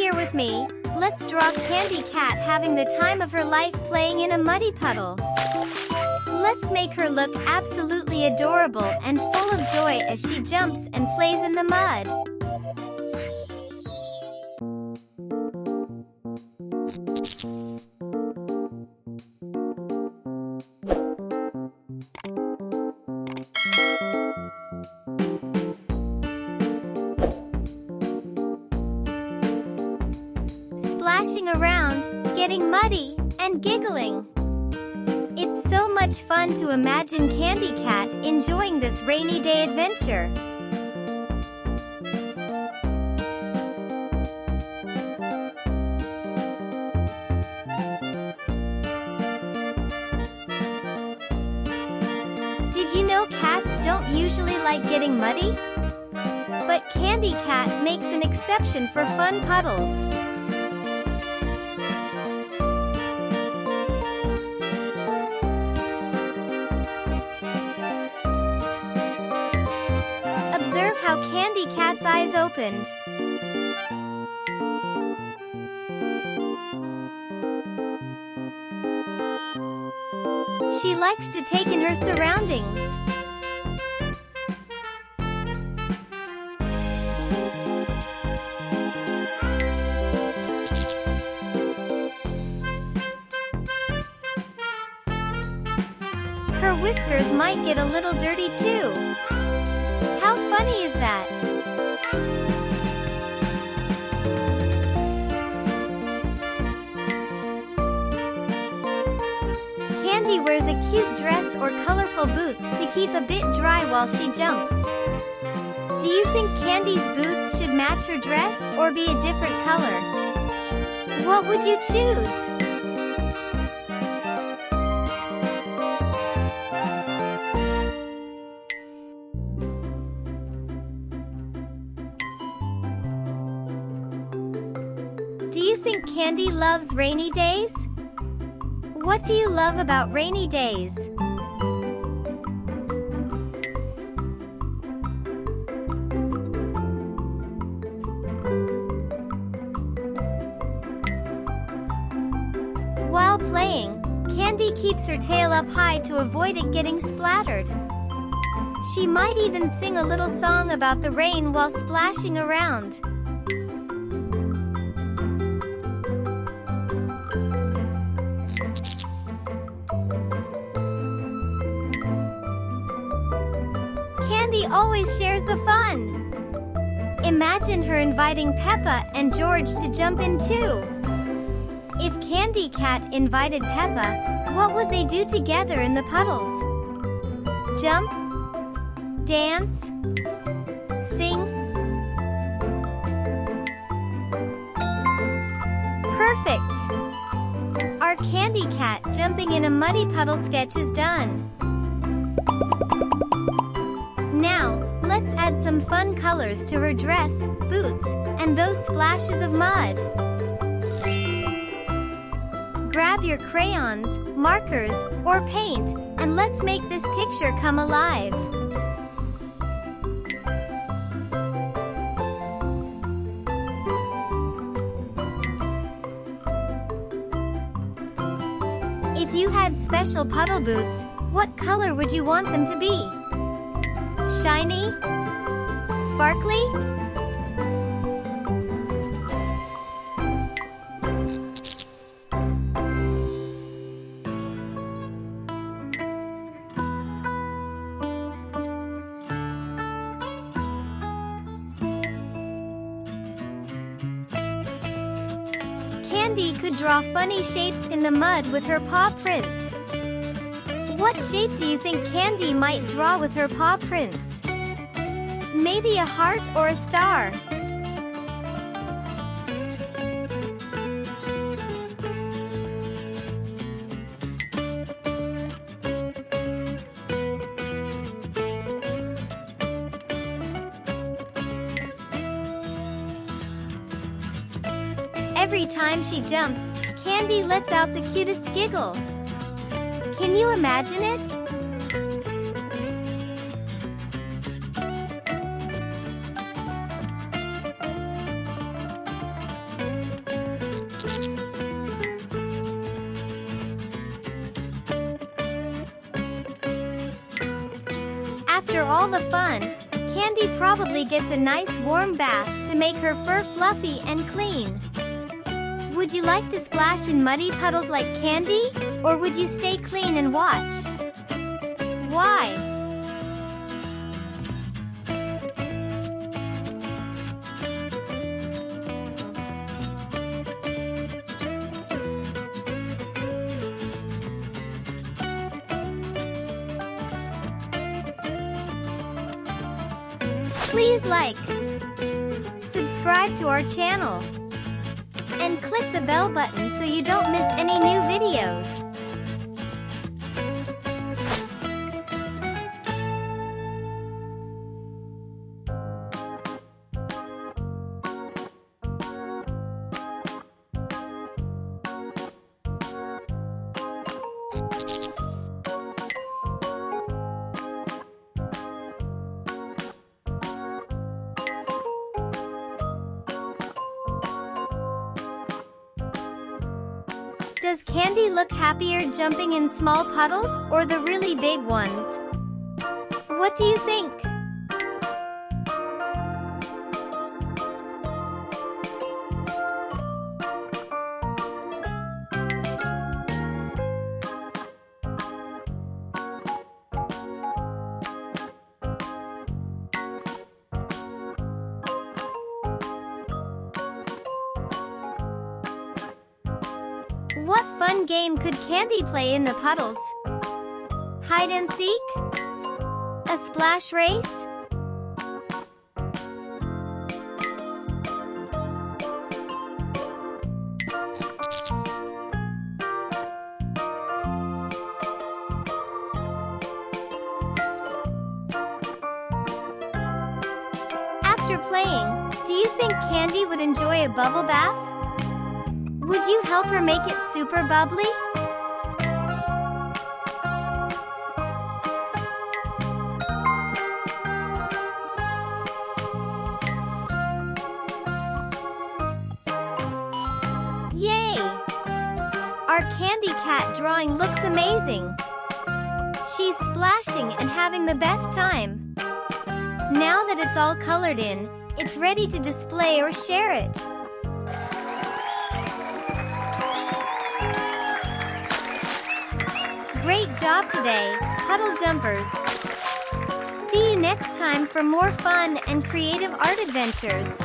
Here with me, let's draw Candy Cat having the time of her life playing in a muddy puddle. Let's make her look absolutely adorable and full of joy as she jumps and plays in the mud. Splashing around, getting muddy, and giggling. It's so much fun to imagine Candy Cat enjoying this rainy day adventure. Did you know cats don't usually like getting muddy? But Candy Cat makes an exception for fun puddles. Observe how Candy Cat's eyes opened. She likes to take in her surroundings. Her whiskers might get a little dirty too. How funny is that? Candy wears a cute dress or colorful boots to keep a bit dry while she jumps. Do you think Candy's boots should match her dress or be a different color? What would you choose? Do you think Candy loves rainy days? What do you love about rainy days? While playing, Candy keeps her tail up high to avoid it getting splattered. She might even sing a little song about the rain while splashing around. Candy always shares the fun. Imagine her inviting Peppa and George to jump in too. If Candy Cat invited Peppa, what would they do together in the puddles? Jump? Dance? Sing? Perfect! Our Candy Cat jumping in a muddy puddle sketch is done. Now, let's add some fun colors to her dress, boots, and those splashes of mud. Grab your crayons, markers, or paint, and let's make this picture come alive. If you had special puddle boots, what color would you want them to be? Shiny? Sparkly? Candy could draw funny shapes in the mud with her paw prints. What shape do you think Candy might draw with her paw prints? Maybe a heart or a star. Every time she jumps, Candy lets out the cutest giggle. Can you imagine it? After all the fun, Candy probably gets a nice warm bath to make her fur fluffy and clean. Would you like to splash in muddy puddles like Candy, or would you stay clean and watch? Why? Please like, subscribe to our channel, and click the bell button so you don't miss any new videos. Does Candy look happier jumping in small puddles or the really big ones? What do you think? What fun game could Candy play in the puddles? Hide and seek? A splash race? After playing, do you think Candy would enjoy a bubble bath? Would you help her make it super bubbly? Yay! Our Candy Cat drawing looks amazing. She's splashing and having the best time. Now that it's all colored in, it's ready to display or share it. Great job today, Puddle Jumpers! See you next time for more fun and creative art adventures.